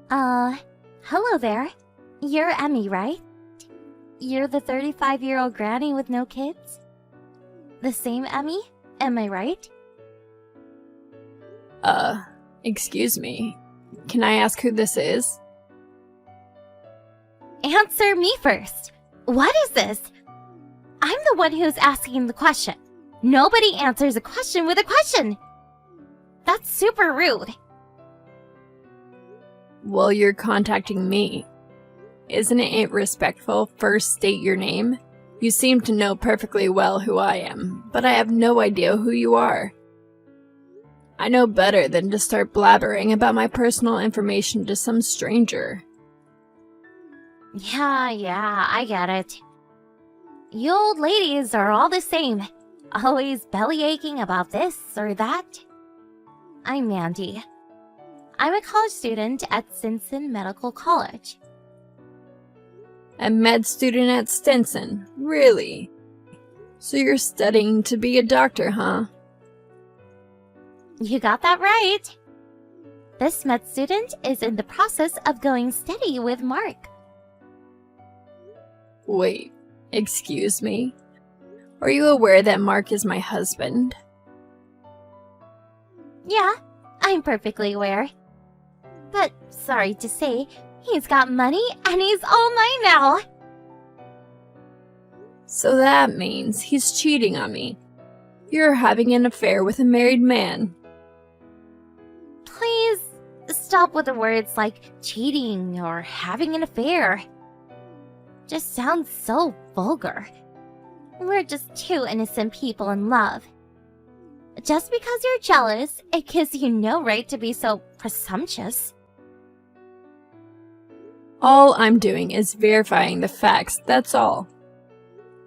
Uh, Hello there. You're Emmy, right? You're the 35-year-old granny with no kids? The same Emmy? Am I right? Excuse me. Can I ask who this is? Answer me first. What is this? I'm the one who's asking the question. Nobody answers a question with a question. That's super rude. Well, you're contacting me. Isn't it respectful first state your name? You seem to know perfectly well who I am, but I have no idea who you are. I know better than to start blabbering about my personal information to some stranger. Yeah, I get it. You old ladies are all the same. Always bellyaching about this or that. I'm Mandy. I'm a college student at Stinson Medical College. A med student at Stinson, really? So you're studying to be a doctor, huh? You got that right. This med student is in the process of going steady with Mark. Wait, excuse me? Are you aware that Mark is my husband? Yeah, I'm perfectly aware. But sorry to say, he's got money and he's all mine now. So that means he's cheating on me. You're having an affair with a married man. Please stop with the words like cheating or having an affair. Just sounds so vulgar. We're just two innocent people in love. Just because you're jealous, it gives you no right to be so presumptuous. All I'm doing is verifying the facts, that's all.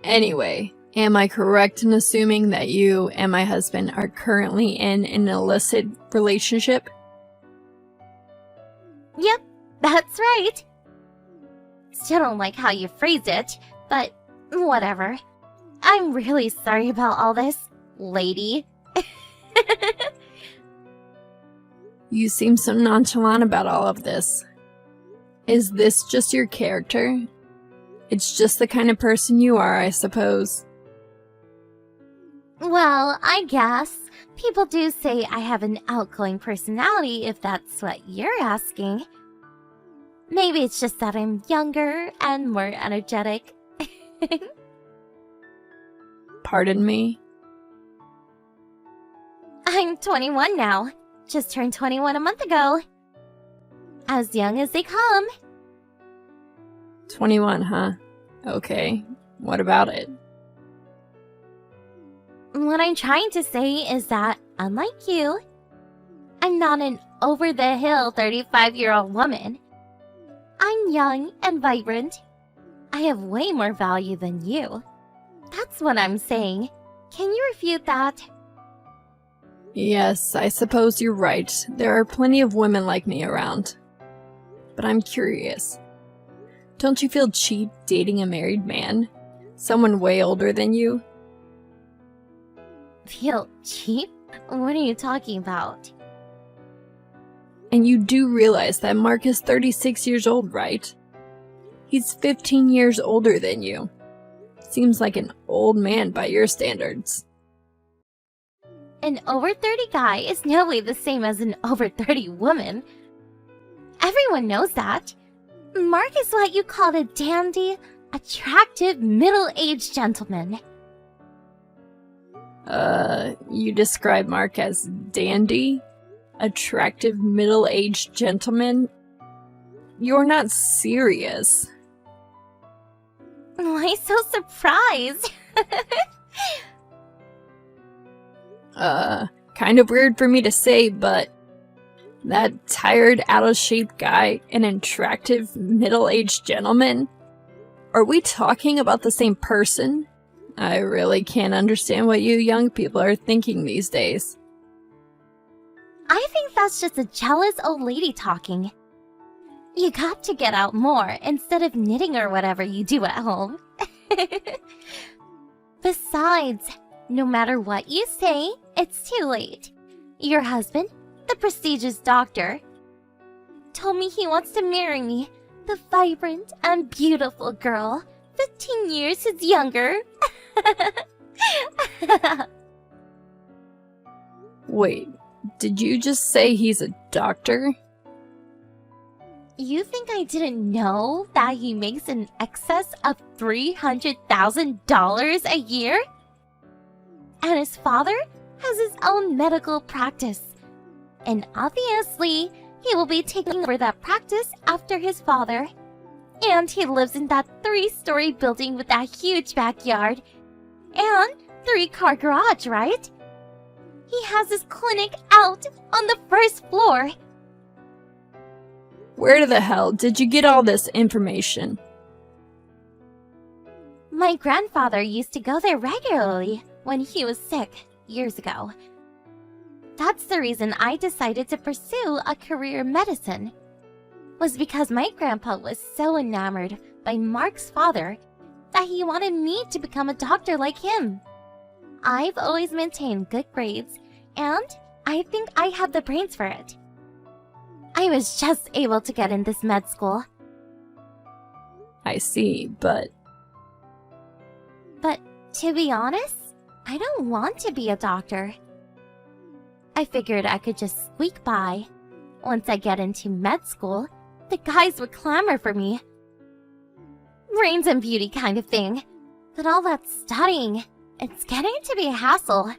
Anyway, am I correct in assuming that you and my husband are currently in an illicit relationship? Yep, that's right. Still don't like how you phrased it, but whatever. I'm really sorry about all this, lady. You seem so nonchalant about all of this. Is this just your character? It's just the kind of person you are, I suppose. Well, I guess. People do say I have an outgoing personality, if that's what you're asking. Maybe it's just that I'm younger and more energetic. Pardon me? I'm 21 now. Just turned 21 a month ago. As young as they come. 21, huh? Okay. What about it? What I'm trying to say is that, unlike you, I'm not an over-the-hill 35-year-old woman. I'm young and vibrant. I have way more value than you. That's what I'm saying. Can you refute that? Yes, I suppose you're right. There are plenty of women like me around. But I'm curious. Don't you feel cheap dating a married man? Someone way older than you? Feel cheap? What are you talking about? And you do realize that Mark is 36 years old, right? He's 15 years older than you. Seems like an old man by your standards. An over 30 guy is no way the same as an over 30 woman. Everyone knows that. Mark is what you call a dandy, attractive, middle-aged gentleman. You describe Mark as dandy? Attractive, middle-aged gentleman? You're not serious. Why so surprised? Kind of weird for me to say, but that tired, out-of-shape guy, an attractive, middle-aged gentleman? Are we talking about the same person? I really can't understand what you young people are thinking these days. I think that's just a jealous old lady talking. You got to get out more instead of knitting or whatever you do at home. Besides, no matter what you say, it's too late. Your husband, the prestigious doctor, told me he wants to marry me, the vibrant and beautiful girl, 15 years his younger. Wait, did you just say he's a doctor? You think I didn't know that he makes in excess of $300,000 a year? And his father has his own medical practice. And obviously, he will be taking over that practice after his father. And he lives in that 3-story building with that huge backyard. And 3-car garage, right? He has his clinic out on the 1st floor. Where the hell did you get all this information? My grandfather used to go there regularly when he was sick years ago. That's the reason I decided to pursue a career in medicine. Was because my grandpa was so enamored by Mark's father that he wanted me to become a doctor like him. I've always maintained good grades, and I think I have the brains for it. I was just able to get in this med school. I see, but to be honest, I don't want to be a doctor. I figured I could just squeak by. Once I get into med school, the guys would clamor for me. Brains and beauty kind of thing. But all that studying, it's getting to be a hassle.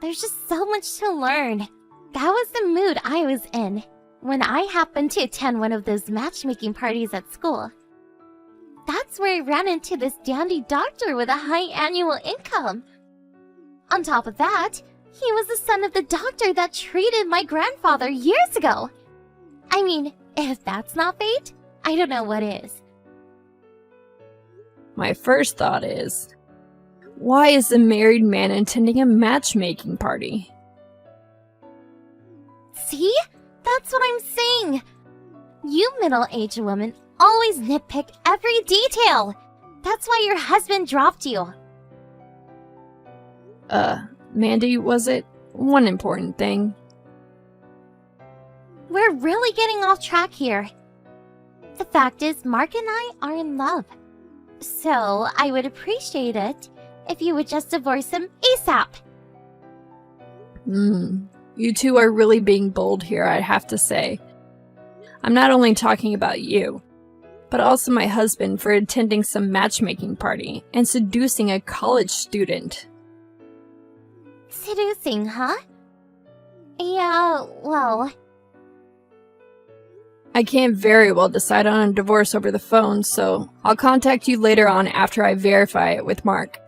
There's just so much to learn. That was the mood I was in when I happened to attend one of those matchmaking parties at school. That's where I ran into this dandy doctor with a high annual income. On top of that, he was the son of the doctor that treated my grandfather years ago. I mean, if that's not fate, I don't know what is. my first thought is, why is a married man attending a matchmaking party? See? That's what I'm saying. You middle-aged women always nitpick every detail. That's why your husband dropped you. Mandy, was it? One important thing. We're really getting off track here. The fact is, Mark and I are in love. So, I would appreciate it if you would just divorce him ASAP. You two are really being bold here, I have to say. I'm not only talking about you, but also my husband for attending some matchmaking party and seducing a college student. Seducing, huh? Yeah, well... I can't very well decide on a divorce over the phone, so I'll contact you later on after I verify it with Mark.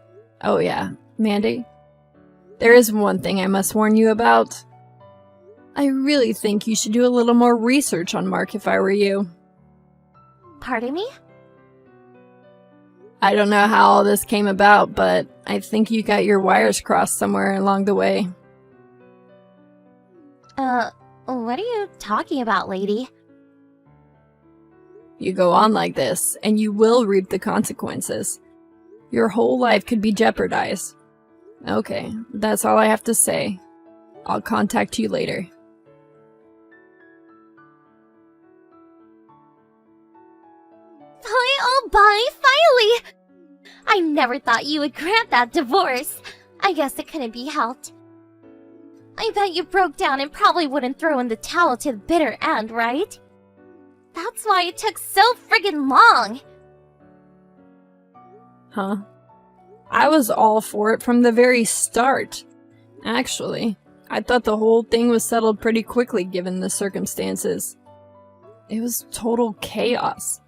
Oh yeah, Mandy? There is one thing I must warn you about. I really think you should do a little more research on Mark if I were you. Pardon me? I don't know how all this came about, but I think you got your wires crossed somewhere along the way. What are you talking about, lady? You go on like this, and you will reap the consequences. Your whole life could be jeopardized. Okay, that's all I have to say. I'll contact you later. Bye, finally! I never thought you would grant that divorce. I guess it couldn't be helped. I bet you broke down and probably wouldn't throw in the towel to the bitter end, right? That's why it took so friggin' long! Huh? I was all for it from the very start. Actually, I thought the whole thing was settled pretty quickly given the circumstances. It was total chaos.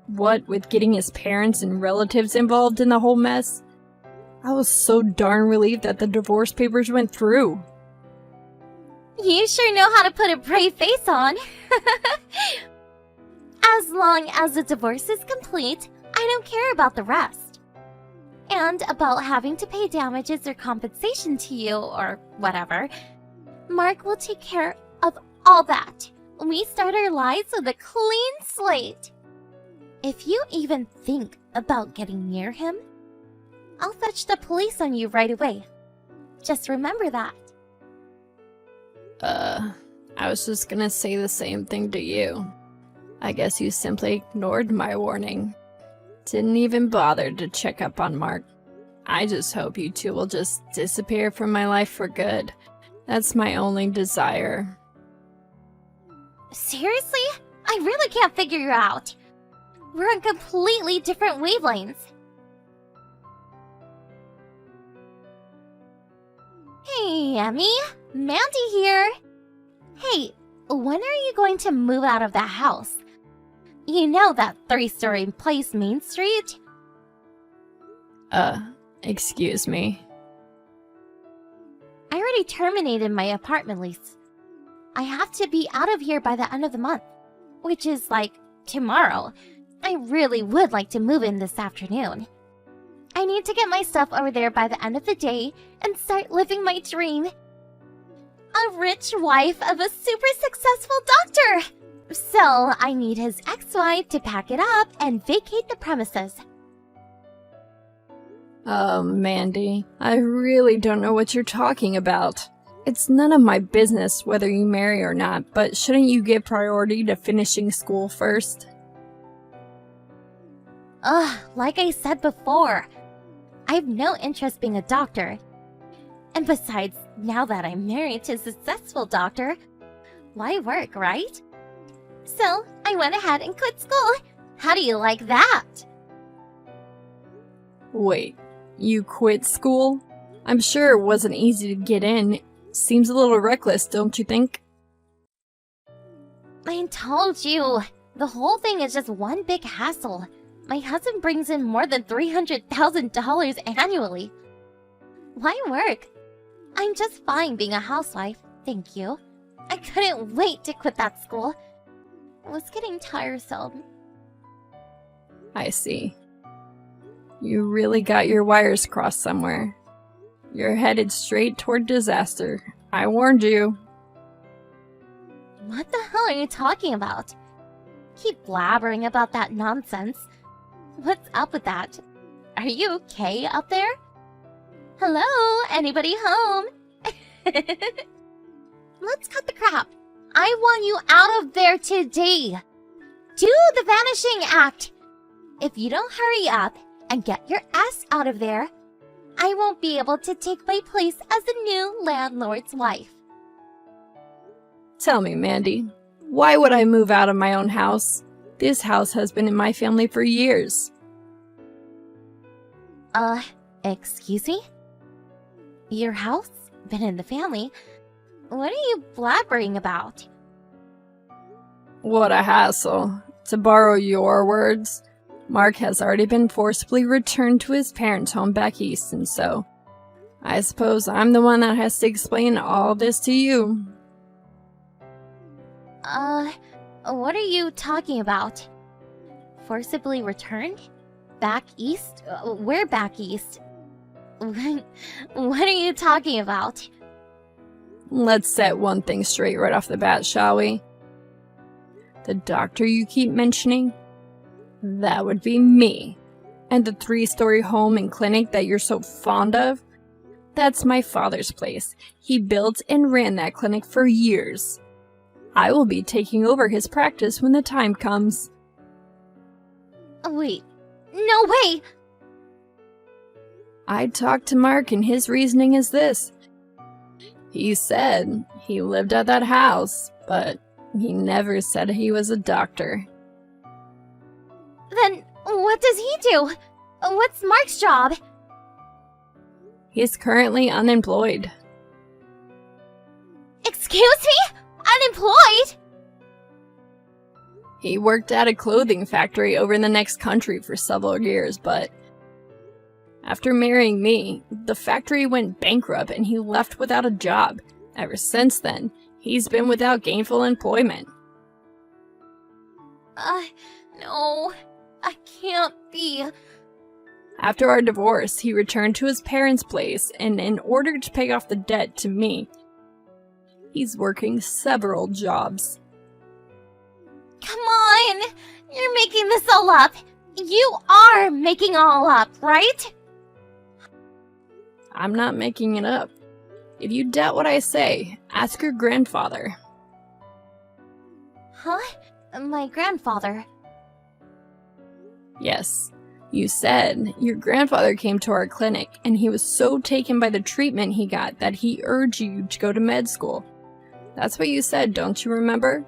What with getting his parents and relatives involved in the whole mess, I was so darn relieved that the divorce papers went through. You sure know how to put a brave face on. As long as the divorce is complete, I don't care about the rest. And about having to pay damages or compensation to you or whatever, Mark will take care of all that. We start our lives with a clean slate. If you even think about getting near him, I'll fetch the police on you right away. Just remember that. I was just gonna say the same thing to you. I guess you simply ignored my warning. Didn't even bother to check up on Mark. I just hope you two will just disappear from my life for good. That's my only desire. Seriously? I really can't figure you out. We're on completely different wavelengths. Hey, Emmy. Mandy here. Hey, when are you going to move out of that house? You know that 3-story place Main Street? Excuse me. I already terminated my apartment lease. I have to be out of here by the end of the month, which is like tomorrow. I really would like to move in this afternoon. I need to get my stuff over there by the end of the day and start living my dream. A rich wife of a super successful doctor! So I need his ex-wife to pack it up and vacate the premises. Mandy, I really don't know what you're talking about. It's none of my business whether you marry or not, but shouldn't you give priority to finishing school first? Like I said before, I have no interest being a doctor. And besides, now that I'm married to a successful doctor, why work, right? So, I went ahead and quit school. How do you like that? Wait, you quit school? I'm sure it wasn't easy to get in. Seems a little reckless, don't you think? I told you, the whole thing is just one big hassle. My husband brings in more than $300,000 annually. Why work? I'm just fine being a housewife, thank you. I couldn't wait to quit that school. It was getting tiresome. I see. You really got your wires crossed somewhere. You're headed straight toward disaster. I warned you. What the hell are you talking about? Keep blabbering about that nonsense. What's up with that? Are you okay up there? Hello? Anybody home? Let's cut the crap. I want you out of there today. Do the vanishing act. If you don't hurry up and get your ass out of there, I won't be able to take my place as the new landlord's wife. Tell me, Mandy, why would I move out of my own house? This house has been in my family for years. Excuse me? Your house? Been in the family? What are you blabbering about? What a hassle. To borrow your words, Mark has already been forcibly returned to his parents' home back east, and so I suppose I'm the one that has to explain all this to you. What are you talking about? Forcibly returned? Back east? Where back east? What are you talking about? Let's set one thing straight right off the bat, shall we? The doctor you keep mentioning? That would be me. And the 3-story home and clinic that you're so fond of? That's my father's place. He built and ran that clinic for years. I will be taking over his practice when the time comes. Wait, no way! I talked to Mark and his reasoning is this. He said he lived at that house, but he never said he was a doctor. Then what does he do? What's Mark's job? He's currently unemployed. Excuse me? Unemployed? He worked at a clothing factory over in the next country for several years, but after marrying me, the factory went bankrupt and he left without a job. Ever since then, he's been without gainful employment. No, I can't be. After our divorce, he returned to his parents' place, and in order to pay off the debt to me, he's working several jobs. Come on! You're making this all up! You are making all up, right? I'm not making it up. If you doubt what I say, ask your grandfather. Huh? My grandfather. Yes. You said your grandfather came to our clinic and he was so taken by the treatment he got that he urged you to go to med school. That's what you said, don't you remember?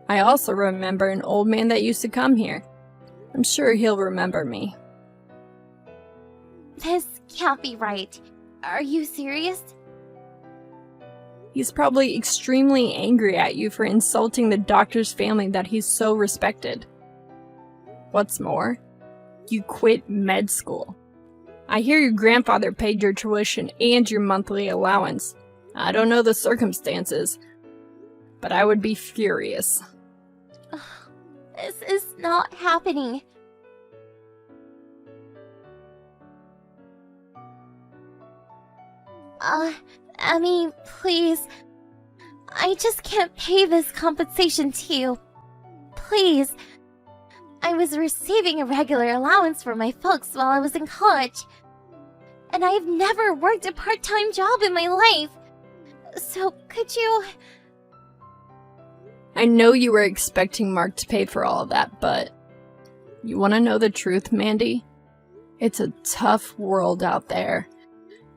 I also remember an old man that used to come here. I'm sure he'll remember me. This can't be right. Are you serious? He's probably extremely angry at you for insulting the doctor's family that he's so respected. What's more, you quit med school. I hear your grandfather paid your tuition and your monthly allowance. I don't know the circumstances, but I would be furious. This is not happening. Emmy, please. I just can't pay this compensation to you. Please. I was receiving a regular allowance from my folks while I was in college. And I've never worked a part-time job in my life. So, could you... I know you were expecting Mark to pay for all of that, but... You want to know the truth, Mandy? It's a tough world out there.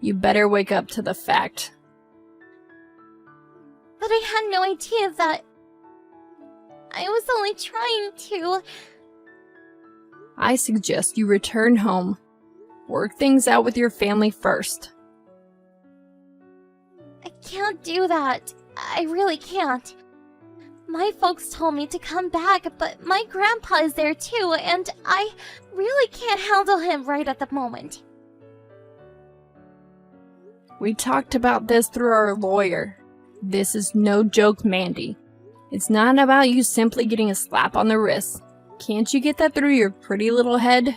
You better wake up to the fact. But I had no idea that... I was only trying to... I suggest you return home. Work things out with your family first. I can't do that. I really can't. My folks told me to come back, but my grandpa is there too, and I really can't handle him right at the moment. We talked about this through our lawyer. This is no joke, Mandy. It's not about you simply getting a slap on the wrist. Can't you get that through your pretty little head?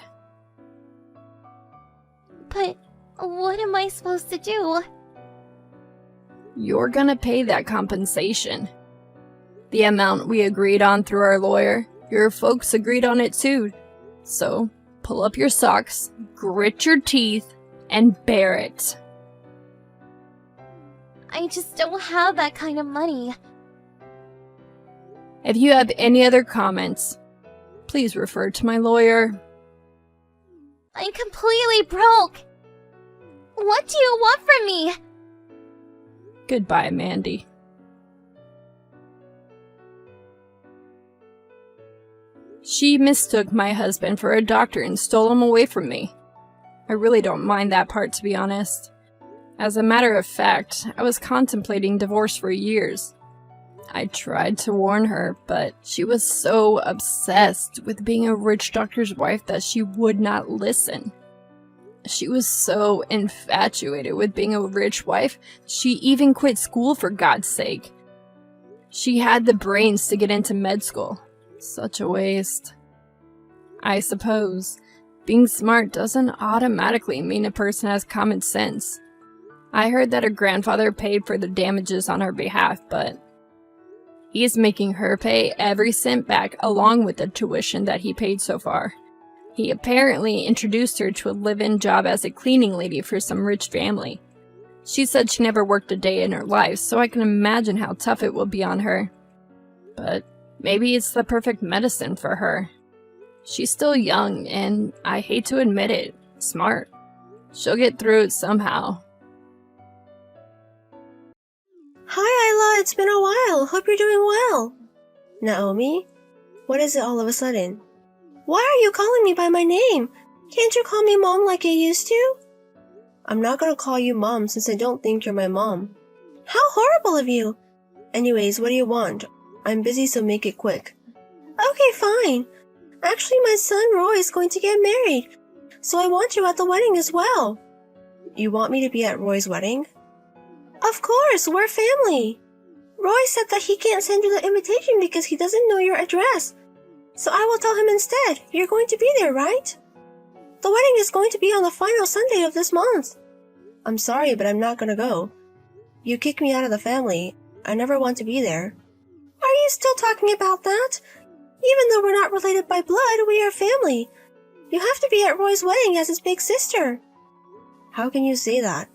But what am I supposed to do? You're gonna pay that compensation. The amount we agreed on through our lawyer, your folks agreed on it too. So, pull up your socks, grit your teeth, and bear it. I just don't have that kind of money. If you have any other comments, please refer to my lawyer. I'm completely broke. What do you want from me? Goodbye, Mandy. She mistook my husband for a doctor and stole him away from me. I really don't mind that part, to be honest. As a matter of fact, I was contemplating divorce for years. I tried to warn her, but she was so obsessed with being a rich doctor's wife that she would not listen. She was so infatuated with being a rich wife, she even quit school for God's sake. She had the brains to get into med school. Such a waste. I suppose being smart doesn't automatically mean a person has common sense. I heard that her grandfather paid for the damages on her behalf, but he's making her pay every cent back along with the tuition that he paid so far. He apparently introduced her to a live-in job as a cleaning lady for some rich family. She said she never worked a day in her life, so I can imagine how tough it will be on her. But maybe it's the perfect medicine for her. She's still young, and I hate to admit it, smart. She'll get through it somehow. Hi, Isla, it's been a while. Hope you're doing well. Naomi? What is it all of a sudden? Why are you calling me by my name? Can't you call me Mom like you used to? I'm not gonna call you Mom since I don't think you're my mom. How horrible of you! Anyways, what do you want? I'm busy, so make it quick. Okay, fine. Actually, my son Roy is going to get married, so I want you at the wedding as well. You want me to be at Roy's wedding? Of course, we're family. Roy said that he can't send you the invitation because he doesn't know your address. So I will tell him instead. You're going to be there, right? The wedding is going to be on the final Sunday of this month. I'm sorry, but I'm not gonna go. You kicked me out of the family. I never want to be there. Are you still talking about that? Even though we're not related by blood, we are family. You have to be at Roy's wedding as his big sister. How can you say that?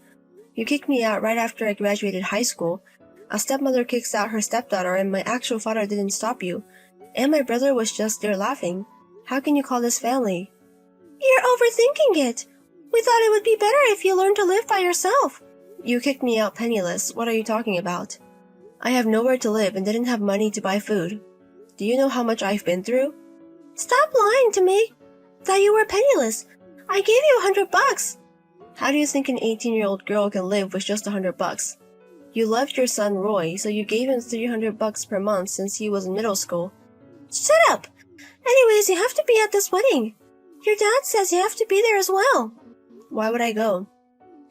You kicked me out right after I graduated high school. A stepmother kicks out her stepdaughter and my actual father didn't stop you. And my brother was just there laughing. How can you call this family? You're overthinking it. We thought it would be better if you learned to live by yourself. You kicked me out penniless. What are you talking about? I have nowhere to live and didn't have money to buy food. Do you know how much I've been through? Stop lying to me. That you were penniless. I gave you $100. How do you think an 18-year-old girl can live with just $100? You loved your son Roy, so you gave him $300 per month since he was in middle school. Shut up! Anyways, you have to be at this wedding. Your dad says you have to be there as well. Why would I go?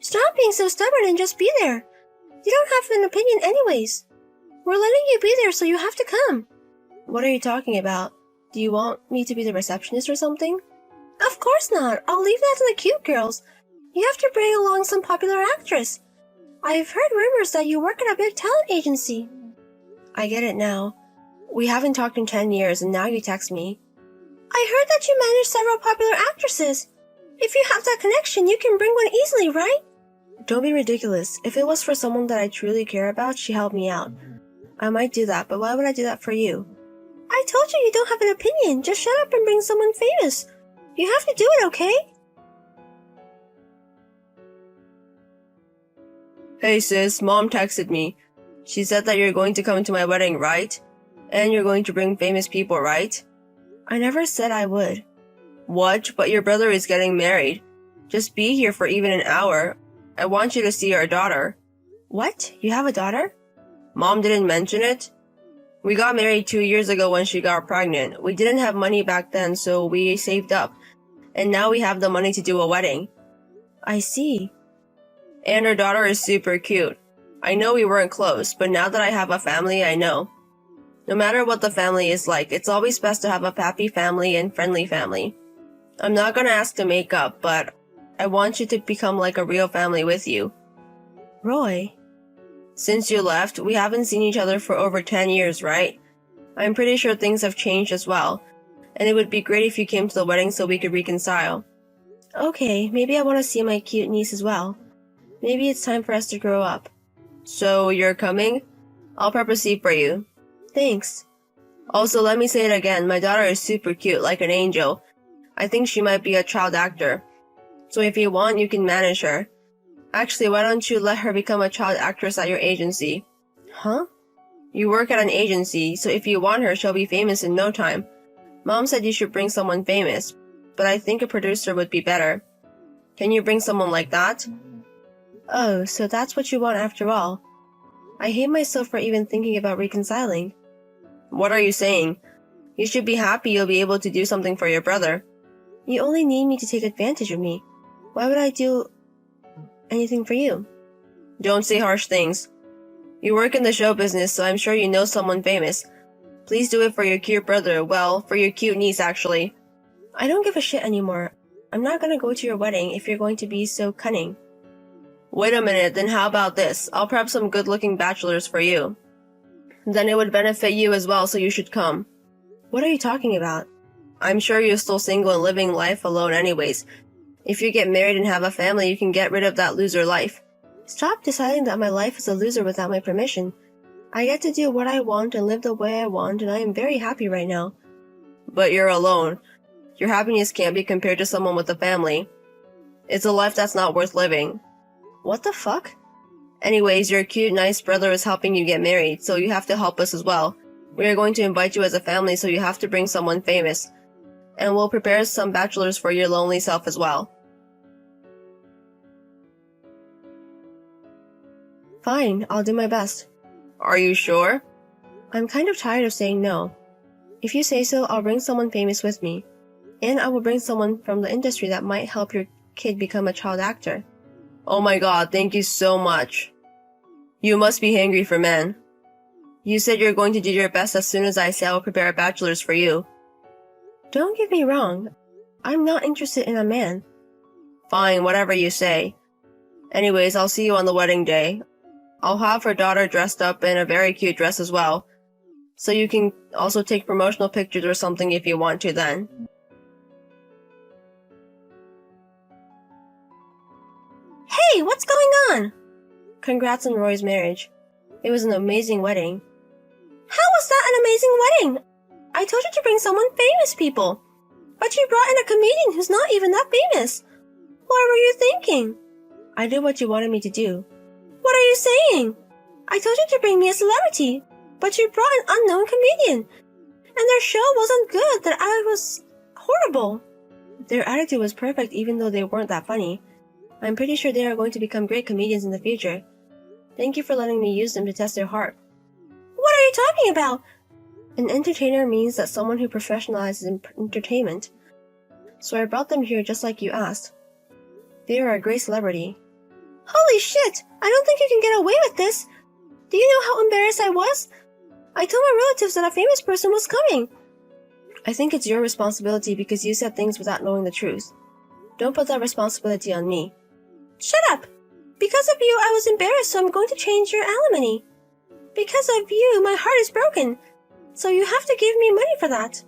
Stop being so stubborn and just be there. You don't have an opinion anyways. We're letting you be there, so you have to come. What are you talking about? Do you want me to be the receptionist or something? Of course not. I'll leave that to the cute girls. You have to bring along some popular actress. I've heard rumors that you work at a big talent agency. I get it now. We haven't talked in 10 years and now you text me. I heard that you manage several popular actresses. If you have that connection, you can bring one easily, right? Don't be ridiculous. If it was for someone that I truly care about, she'd help me out. I might do that, but why would I do that for you? I told you don't have an opinion. Just shut up and bring someone famous. You have to do it, okay? Hey sis, Mom texted me. She said that you're going to come to my wedding, right? And you're going to bring famous people, right? I never said I would. What? But your brother is getting married. Just be here for even an hour. I want you to see our daughter. What? You have a daughter? Mom didn't mention it? We got married 2 years ago when she got pregnant. We didn't have money back then, so we saved up. And now we have the money to do a wedding. I see. And our daughter is super cute. I know we weren't close, but now that I have a family, I know. No matter what the family is like, it's always best to have a happy family and friendly family. I'm not gonna ask to make up, but I want you to become like a real family with you. Roy? Since you left, we haven't seen each other for over 10 years, right? I'm pretty sure things have changed as well, and it would be great if you came to the wedding so we could reconcile. Okay, maybe I want to see my cute niece as well. Maybe it's time for us to grow up. So, you're coming? I'll prep a seat for you. Thanks. Also, let me say it again, my daughter is super cute, like an angel. I think she might be a child actor. So if you want, you can manage her. Actually, why don't you let her become a child actress at your agency? Huh? You work at an agency, so if you want her, she'll be famous in no time. Mom said you should bring someone famous, but I think a producer would be better. Can you bring someone like that? Oh, so that's what you want after all. I hate myself for even thinking about reconciling. What are you saying? You should be happy you'll be able to do something for your brother. You only need me to take advantage of me. Why would I do anything for you? Don't say harsh things. You work in the show business, so I'm sure you know someone famous. Please do it for your cute brother, well, for your cute niece actually. I don't give a shit anymore. I'm not gonna go to your wedding if you're going to be so cunning. Wait a minute, then how about this? I'll prep some good-looking bachelors for you. Then it would benefit you as well, so you should come. What are you talking about? I'm sure you're still single and living life alone anyways. If you get married and have a family, you can get rid of that loser life. Stop deciding that my life is a loser without my permission. I get to do what I want and live the way I want, and I am very happy right now. But you're alone. Your happiness can't be compared to someone with a family. It's a life that's not worth living. What the fuck? Anyways, your cute, nice brother is helping you get married, so you have to help us as well. We are going to invite you as a family, so you have to bring someone famous. And we'll prepare some bachelors for your lonely self as well. Fine, I'll do my best. Are you sure? I'm kind of tired of saying no. If you say so, I'll bring someone famous with me. And I will bring someone from the industry that might help your kid become a child actor. Oh my god, thank you so much. You must be hungry for men. You said you're going to do your best as soon as I say I will prepare bachelors for you. Don't get me wrong. I'm not interested in a man. Fine, whatever you say. Anyways, I'll see you on the wedding day. I'll have her daughter dressed up in a very cute dress as well. So you can also take promotional pictures or something if you want to then. Hey, what's going on? Congrats on Roy's marriage. It was an amazing wedding. How was that an amazing wedding? I told you to bring someone famous people. But you brought in a comedian who's not even that famous. What were you thinking? I did what you wanted me to do. What are you saying? I told you to bring me a celebrity, but you brought an unknown comedian. And their show wasn't good, that I was horrible. Their attitude was perfect even though they weren't that funny. I'm pretty sure they are going to become great comedians in the future. Thank you for letting me use them to test their heart. What are you talking about? An entertainer means that someone who professionalizes in entertainment. So I brought them here just like you asked. They are a great celebrity. Holy shit! I don't think you can get away with this! Do you know how embarrassed I was? I told my relatives that a famous person was coming. I think it's your responsibility because you said things without knowing the truth. Don't put that responsibility on me. Shut up! Because of you, I was embarrassed, so I'm going to change your alimony. Because of you, my heart is broken. So you have to give me money for that.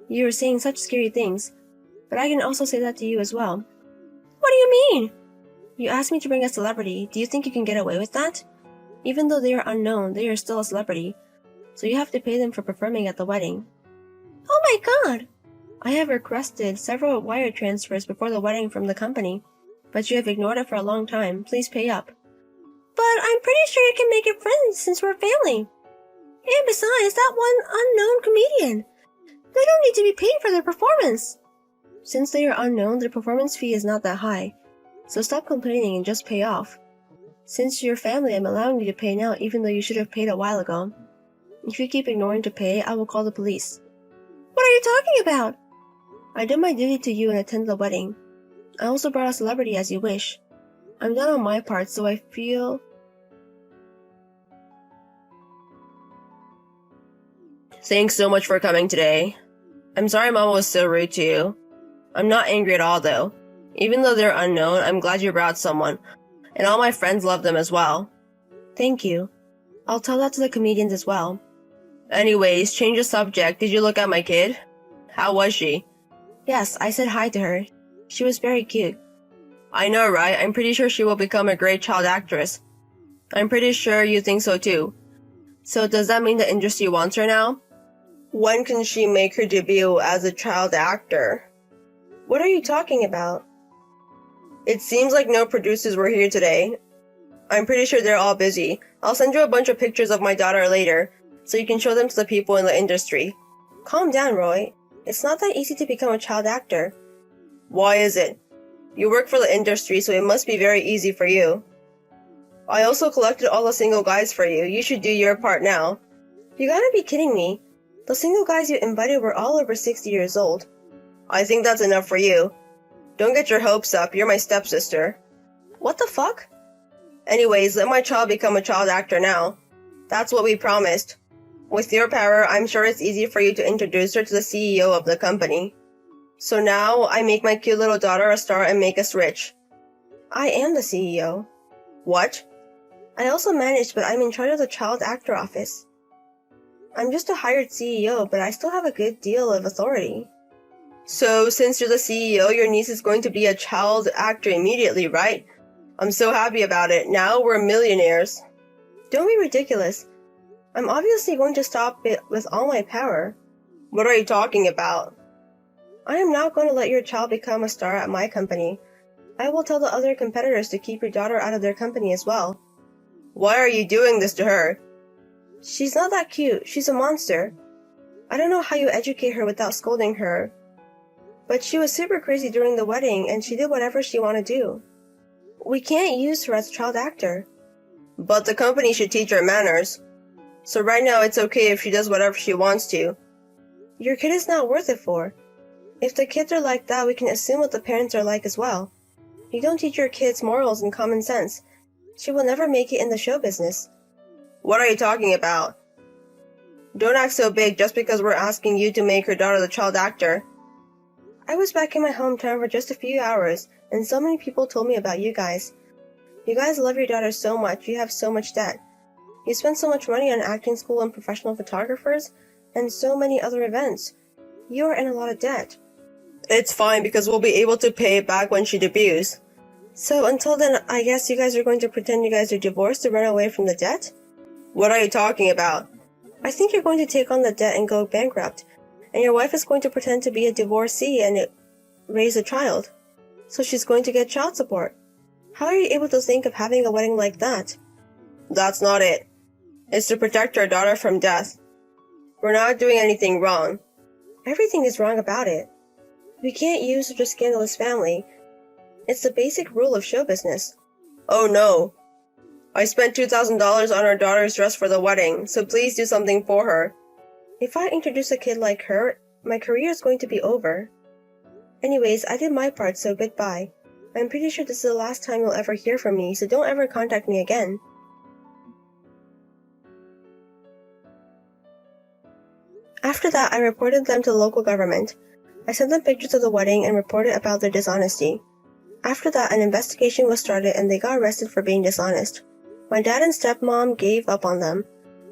You are saying such scary things, but I can also say that to you as well. What do you mean? You asked me to bring a celebrity. Do you think you can get away with that? Even though they are unknown, they are still a celebrity. So you have to pay them for performing at the wedding. Oh my god! I have requested several wire transfers before the wedding from the company, but you have ignored it for a long time. Please pay up. But I'm pretty sure you can make it friends since we're family. And besides, that one unknown comedian. They don't need to be paid for their performance. Since they are unknown, their performance fee is not that high. So stop complaining and just pay off. Since you're family, I'm allowing you to pay now even though you should have paid a while ago. If you keep ignoring to pay, I will call the police. What are you talking about? I did my duty to you and attended the wedding. I also brought a celebrity as you wish. I'm done on my part, so I feel... Thanks so much for coming today. I'm sorry Mama was so rude to you. I'm not angry at all though. Even though they're unknown, I'm glad you brought someone. And all my friends love them as well. Thank you. I'll tell that to the comedians as well. Anyways, change the subject. Did you look at my kid? How was she? Yes, I said hi to her. She was very cute. I know, right? I'm pretty sure she will become a great child actress. I'm pretty sure you think so too. So does that mean the industry wants her now? When can she make her debut as a child actor? What are you talking about? It seems like no producers were here today. I'm pretty sure they're all busy. I'll send you a bunch of pictures of my daughter later, so you can show them to the people in the industry. Calm down, Roy. It's not that easy to become a child actor. Why is it? You work for the industry, so it must be very easy for you. I also collected all the single guys for you. You should do your part now. You gotta be kidding me. The single guys you invited were all over 60 years old. I think that's enough for you. Don't get your hopes up. You're my stepsister. What the fuck? Anyways, let my child become a child actor now. That's what we promised. With your power, I'm sure it's easy for you to introduce her to the CEO of the company. So now, I make my cute little daughter a star and make us rich. I am the CEO. What? I also manage, but I'm in charge of the child actor office. I'm just a hired CEO, but I still have a good deal of authority. So, since you're the CEO, your niece is going to be a child actor immediately, right? I'm so happy about it. Now we're millionaires. Don't be ridiculous. I'm obviously going to stop it with all my power. What are you talking about? I am not going to let your child become a star at my company. I will tell the other competitors to keep your daughter out of their company as well. Why are you doing this to her? She's not that cute. She's a monster. I don't know how you educate her without scolding her. But she was super crazy during the wedding and she did whatever she wanted to do. We can't use her as a child actor. But the company should teach her manners. So right now it's okay if she does whatever she wants to. Your kid is not worth it for. If the kids are like that, we can assume what the parents are like as well. You don't teach your kids morals and common sense. She will never make it in the show business. What are you talking about? Don't act so big just because we're asking you to make her daughter the child actor. I was back in my hometown for just a few hours, and so many people told me about you guys. You guys love your daughter so much, you have so much debt. You spend so much money on acting school and professional photographers, and so many other events. You are in a lot of debt. It's fine because we'll be able to pay it back when she debuts. So until then, I guess you guys are going to pretend you guys are divorced to run away from the debt? What are you talking about? I think you're going to take on the debt and go bankrupt, and your wife is going to pretend to be a divorcee and raise a child. So she's going to get child support. How are you able to think of having a wedding like that? That's not it. It's to protect our daughter from death. We're not doing anything wrong. Everything is wrong about it. We can't use such a scandalous family. It's the basic rule of show business. Oh no. I spent $2,000 on our daughter's dress for the wedding, so please do something for her. If I introduce a kid like her, my career is going to be over. Anyways, I did my part, so goodbye. I'm pretty sure this is the last time you'll ever hear from me, so don't ever contact me again. After that, I reported them to the local government. I sent them pictures of the wedding and reported about their dishonesty. After that, an investigation was started and they got arrested for being dishonest. My dad and stepmom gave up on them,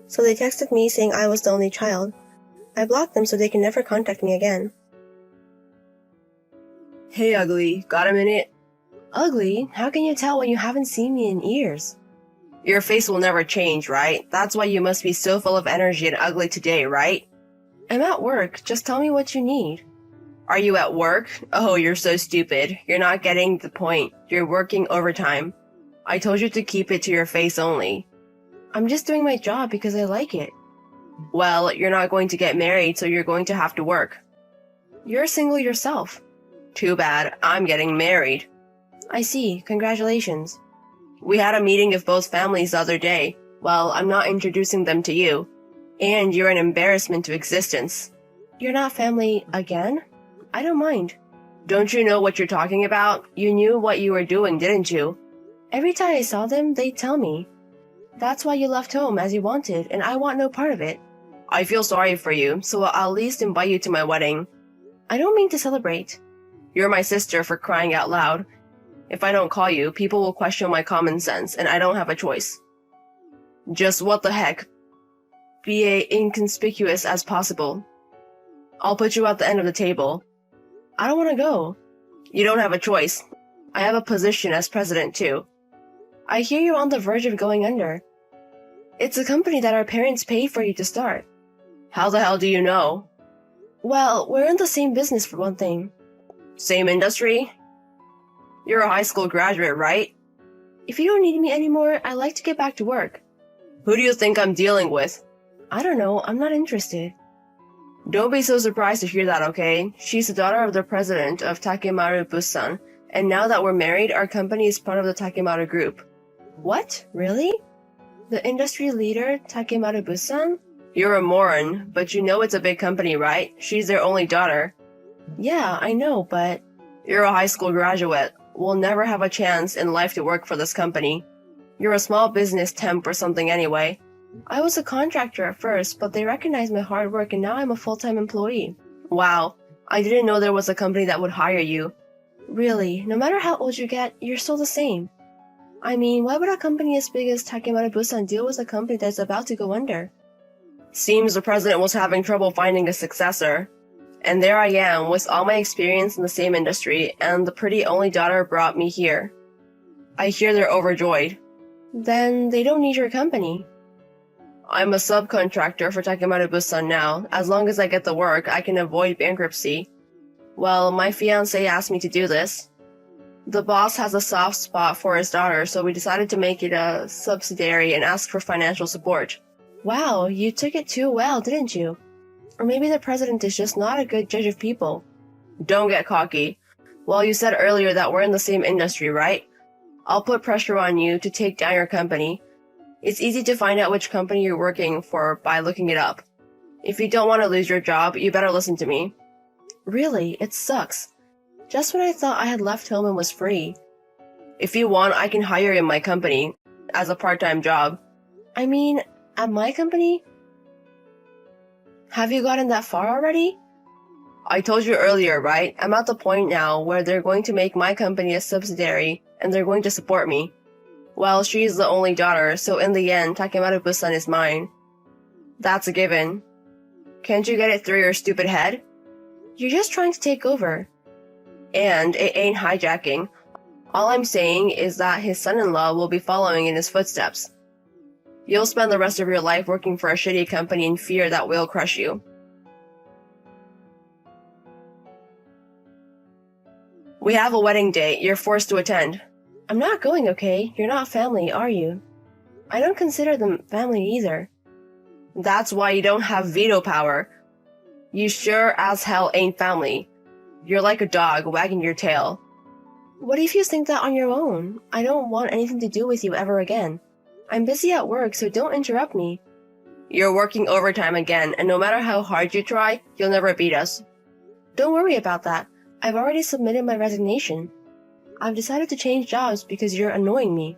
so they texted me saying I was the only child. I blocked them so they can never contact me again. Hey, Ugly, got a minute? Ugly? How can you tell when you haven't seen me in years? Your face will never change, right? That's why you must be so full of energy and ugly today, right? I'm at work. Just tell me what you need. Are you at work? Oh, you're so stupid. You're not getting the point. You're working overtime. I told you to keep it to your face only. I'm just doing my job because I like it. Well, you're not going to get married, so you're going to have to work. You're single yourself. Too bad. I'm getting married. I see. Congratulations. We had a meeting of both families the other day. Well, I'm not introducing them to you. And you're an embarrassment to existence. You're not family again? I don't mind. Don't you know what you're talking about? You knew what you were doing, didn't you? Every time I saw them, they'd tell me. That's why you left home as you wanted, and I want no part of it. I feel sorry for you, so I'll at least invite you to my wedding. I don't mean to celebrate. You're my sister, for crying out loud. If I don't call you, people will question my common sense, and I don't have a choice. Just what the heck? Be as inconspicuous as possible. I'll put you at the end of the table. I don't want to go. You don't have a choice. I have a position as president, too. I hear you're on the verge of going under. It's a company that our parents paid for you to start. How the hell do you know? Well, we're in the same business for one thing. Same industry? You're a high school graduate, right? If you don't need me anymore, I'd like to get back to work. Who do you think I'm dealing with? I don't know, I'm not interested. Don't be so surprised to hear that, okay? She's the daughter of the president of Takemaru Bussan, and now that we're married, our company is part of the Takemaru Group. What? Really? The industry leader, Takemaru Bussan? You're a moron, but you know it's a big company, right? She's their only daughter. Yeah, I know, but... You're a high school graduate. We'll never have a chance in life to work for this company. You're a small business temp or something anyway. I was a contractor at first, but they recognized my hard work and now I'm a full-time employee. Wow, I didn't know there was a company that would hire you. Really, no matter how old you get, you're still the same. I mean, why would a company as big as Takemaru Bussan deal with a company that's about to go under? Seems the president was having trouble finding a successor. And there I am, with all my experience in the same industry, and the pretty only daughter brought me here. I hear they're overjoyed. Then they don't need your company. I'm a subcontractor for Takemaru Bussan now. As long as I get the work, I can avoid bankruptcy. Well, my fiancé asked me to do this. The boss has a soft spot for his daughter, so we decided to make it a subsidiary and ask for financial support. Wow, you took it too well, didn't you? Or maybe the president is just not a good judge of people. Don't get cocky. Well, you said earlier that we're in the same industry, right? I'll put pressure on you to take down your company. It's easy to find out which company you're working for by looking it up. If you don't want to lose your job, you better listen to me. Really, it sucks. Just when I thought I had left home and was free. If you want, I can hire you in my company as a part-time job. I mean, at my company? Have you gotten that far already? I told you earlier, right? I'm at the point now where they're going to make my company a subsidiary and they're going to support me. Well, she's the only daughter, so in the end, Takemaru Bussan is mine. That's a given. Can't you get it through your stupid head? You're just trying to take over. And it ain't hijacking. All I'm saying is that his son-in-law will be following in his footsteps. You'll spend the rest of your life working for a shitty company in fear that will crush you. We have a wedding date. You're forced to attend. I'm not going, okay? You're not family, are you? I don't consider them family either. That's why you don't have veto power. You sure as hell ain't family. You're like a dog wagging your tail. What if you think that on your own? I don't want anything to do with you ever again. I'm busy at work, so don't interrupt me. You're working overtime again, and no matter how hard you try, you'll never beat us. Don't worry about that. I've already submitted my resignation. I've decided to change jobs because you're annoying me.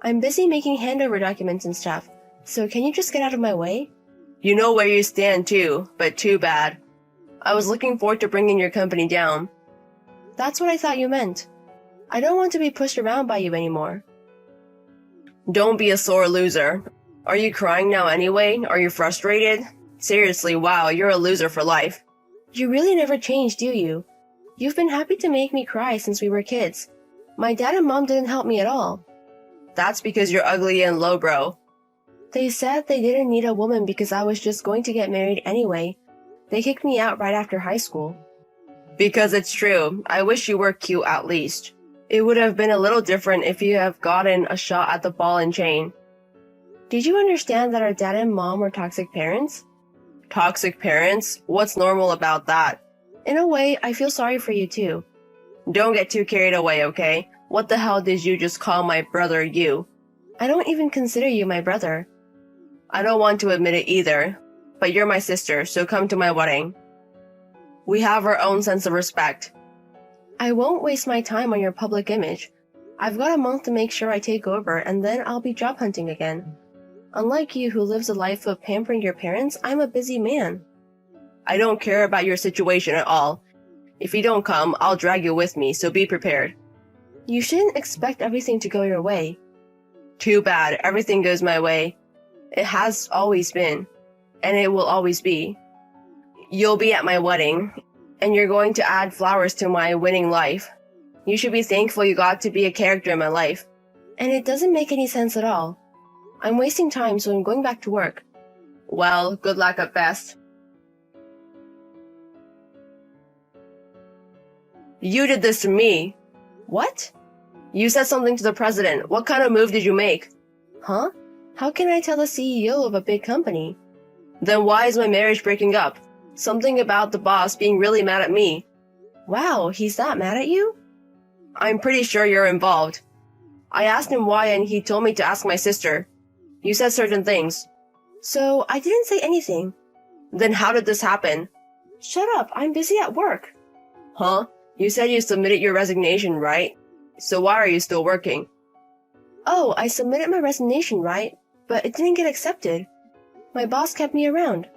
I'm busy making handover documents and stuff, so can you just get out of my way? You know where you stand too, but too bad. I was looking forward to bringing your company down. That's what I thought you meant. I don't want to be pushed around by you anymore. Don't be a sore loser. Are you crying now anyway? Are you frustrated? Seriously, wow, you're a loser for life. You really never change, do you? You've been happy to make me cry since we were kids. My dad and mom didn't help me at all. That's because you're ugly and lowbrow. They said they didn't need a woman because I was just going to get married anyway. They kicked me out right after high school. Because it's true. I wish you were cute at least. It would have been a little different if you have gotten a shot at the ball and chain. Did you understand that our dad and mom were toxic parents? Toxic parents? What's normal about that? In a way, I feel sorry for you too. Don't get too carried away, okay? What the hell did you just call my brother you? I don't even consider you my brother. I don't want to admit it either, but you're my sister, so come to my wedding. We have our own sense of respect. I won't waste my time on your public image. I've got a month to make sure I take over, and then I'll be job hunting again. Unlike you who lives a life of pampering your parents, I'm a busy man. I don't care about your situation at all. If you don't come, I'll drag you with me, so be prepared. You shouldn't expect everything to go your way. Too bad, everything goes my way. It has always been, and it will always be. You'll be at my wedding, and you're going to add flowers to my winning life. You should be thankful you got to be a character in my life. And it doesn't make any sense at all. I'm wasting time, so I'm going back to work. Well, good luck at best. You did this to me. What? You said something to the president. What kind of move did you make? Huh? How can I tell the CEO of a big company? Then why is my marriage breaking up? Something about the boss being really mad at me. Wow, he's that mad at you? I'm pretty sure you're involved. I asked him why and he told me to ask my sister. You said certain things. So, I didn't say anything. Then how did this happen? Shut up, I'm busy at work. Huh? You said you submitted your resignation, right? So why are you still working? Oh, I submitted my resignation, right? But it didn't get accepted. My boss kept me around.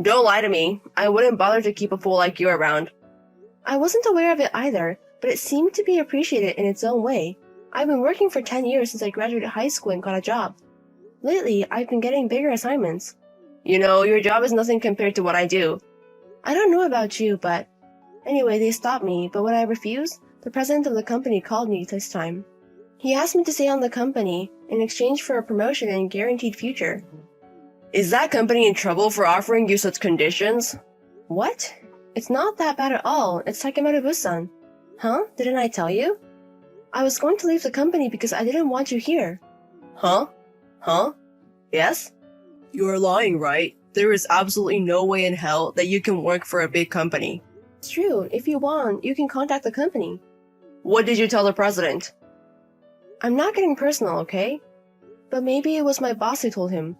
Don't lie to me. I wouldn't bother to keep a fool like you around. I wasn't aware of it either, but it seemed to be appreciated in its own way. I've been working for 10 years since I graduated high school and got a job. Lately, I've been getting bigger assignments. You know, your job is nothing compared to what I do. I don't know about you, but... Anyway, they stopped me, but when I refused, the president of the company called me this time. He asked me to stay on the company in exchange for a promotion and guaranteed future. Is that company in trouble for offering you such conditions? What? It's not that bad at all. It's Takemaru-Busan. Huh? Didn't I tell you? I was going to leave the company because I didn't want you here. Huh? Huh? Yes? You're lying, right? There is absolutely no way in hell that you can work for a big company. It's true. If you want, you can contact the company. What did you tell the president? I'm not getting personal, okay? But maybe it was my boss who told him.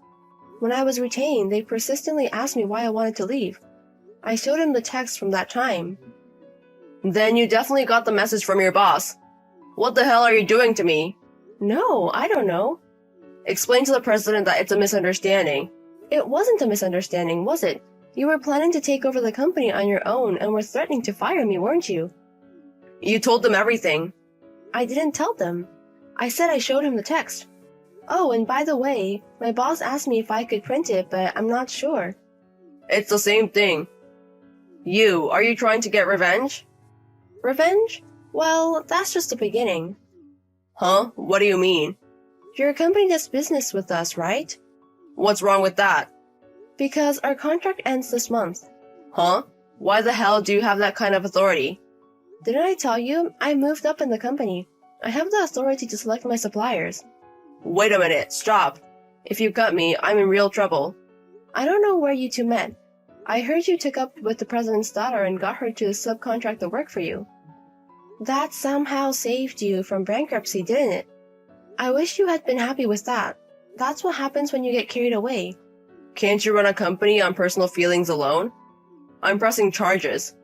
When I was retained, they persistently asked me why I wanted to leave. I showed him the text from that time. Then you definitely got the message from your boss. What the hell are you doing to me? No, I don't know. Explain to the president that it's a misunderstanding. It wasn't a misunderstanding, was it? You were planning to take over the company on your own and were threatening to fire me, weren't you? You told them everything. I didn't tell them. I said I showed him the text. Oh, and by the way, my boss asked me if I could print it, but I'm not sure. It's the same thing. Are you trying to get revenge? Revenge? Well, that's just the beginning. Huh? What do you mean? Your company does business with us, right? What's wrong with that? Because our contract ends this month. Huh? Why the hell do you have that kind of authority? Didn't I tell you? I moved up in the company. I have the authority to select my suppliers. Wait a minute, stop. If you cut me, I'm in real trouble. I don't know where you two met. I heard you took up with the president's daughter and got her to subcontract the work for you. That somehow saved you from bankruptcy, didn't it? I wish you had been happy with that. That's what happens when you get carried away. Can't you run a company on personal feelings alone? I'm pressing charges.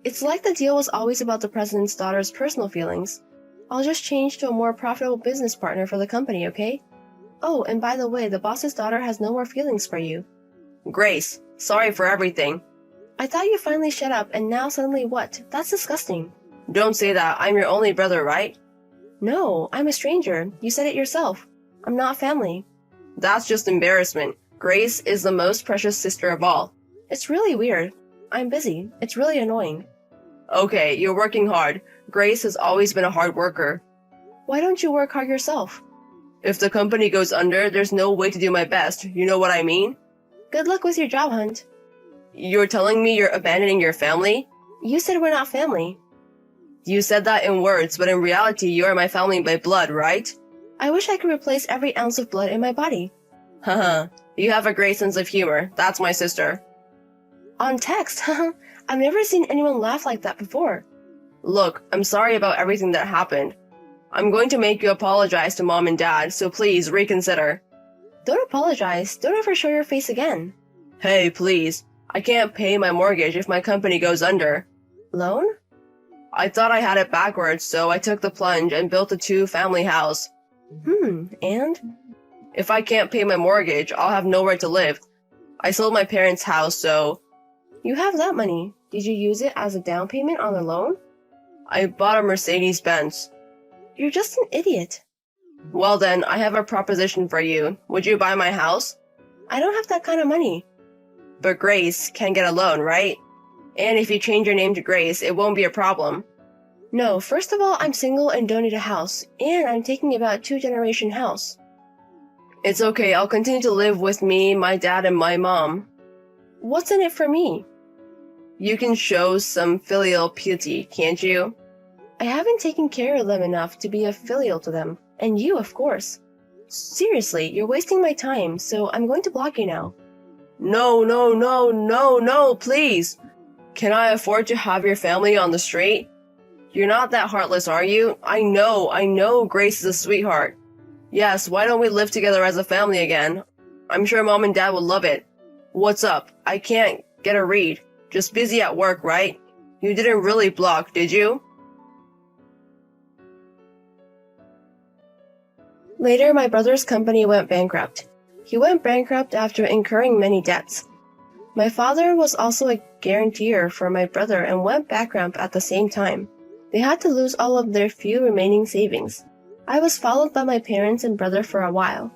It's like the deal was always about the president's daughter's personal feelings. I'll just change to a more profitable business partner for the company, okay? Oh, and by the way, the boss's daughter has no more feelings for you. Grace, sorry for everything. I thought you finally shut up, and now suddenly what? That's disgusting. Don't say that. I'm your only brother, right? No, I'm a stranger. You said it yourself. I'm not family. That's just embarrassment. Grace is the most precious sister of all. It's really weird. I'm busy. It's really annoying. Okay, you're working hard. Grace has always been a hard worker. Why don't you work hard yourself? If the company goes under, there's no way to do my best. You know what I mean? Good luck with your job hunt. You're telling me you're abandoning your family? You said we're not family. You said that in words, but in reality, you are my family by blood, right? I wish I could replace every ounce of blood in my body. Haha, you have a great sense of humor. That's my sister. On text, I've never seen anyone laugh like that before. Look, I'm sorry about everything that happened. I'm going to make you apologize to Mom and Dad, so please reconsider. Don't apologize. Don't ever show your face again. Hey, please. I can't pay my mortgage if my company goes under. Loan? I thought I had it backwards, so I took the plunge and built a 2-family house. And? If I can't pay my mortgage, I'll have nowhere to live. I sold my parents' house, so... You have that money. Did you use it as a down payment on the loan? I bought a Mercedes-Benz. You're just an idiot. Well then, I have a proposition for you. Would you buy my house? I don't have that kind of money. But Grace can get a loan, right? And if you change your name to Grace, it won't be a problem. No, first of all, I'm single and don't need a house. And I'm taking about a 2-generation house. It's okay, I'll continue to live with me, my dad, and my mom. What's in it for me? You can show some filial piety, can't you? I haven't taken care of them enough to be a filial to them. And you, of course. Seriously, you're wasting my time, so I'm going to block you now. No, please! Can I afford to have your family on the street? You're not that heartless, are you? I know Grace is a sweetheart. Yes, why don't we live together as a family again? I'm sure Mom and Dad would love it. What's up? I can't get a read. Just busy at work, right? You didn't really block, did you? Later, my brother's company went bankrupt. He went bankrupt after incurring many debts. My father was also a guarantor for my brother and went bankrupt at the same time. They had to lose all of their few remaining savings. I was followed by my parents and brother for a while.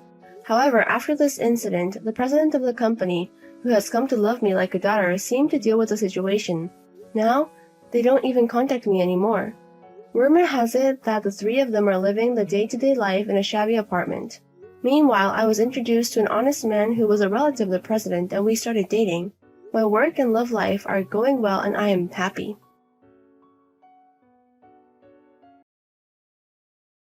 However, after this incident, the president of the company, who has come to love me like a daughter, seemed to deal with the situation. Now, they don't even contact me anymore. Rumor has it that the 3 of them are living the day-to-day life in a shabby apartment. Meanwhile, I was introduced to an honest man who was a relative of the president and we started dating. My work and love life are going well and I am happy.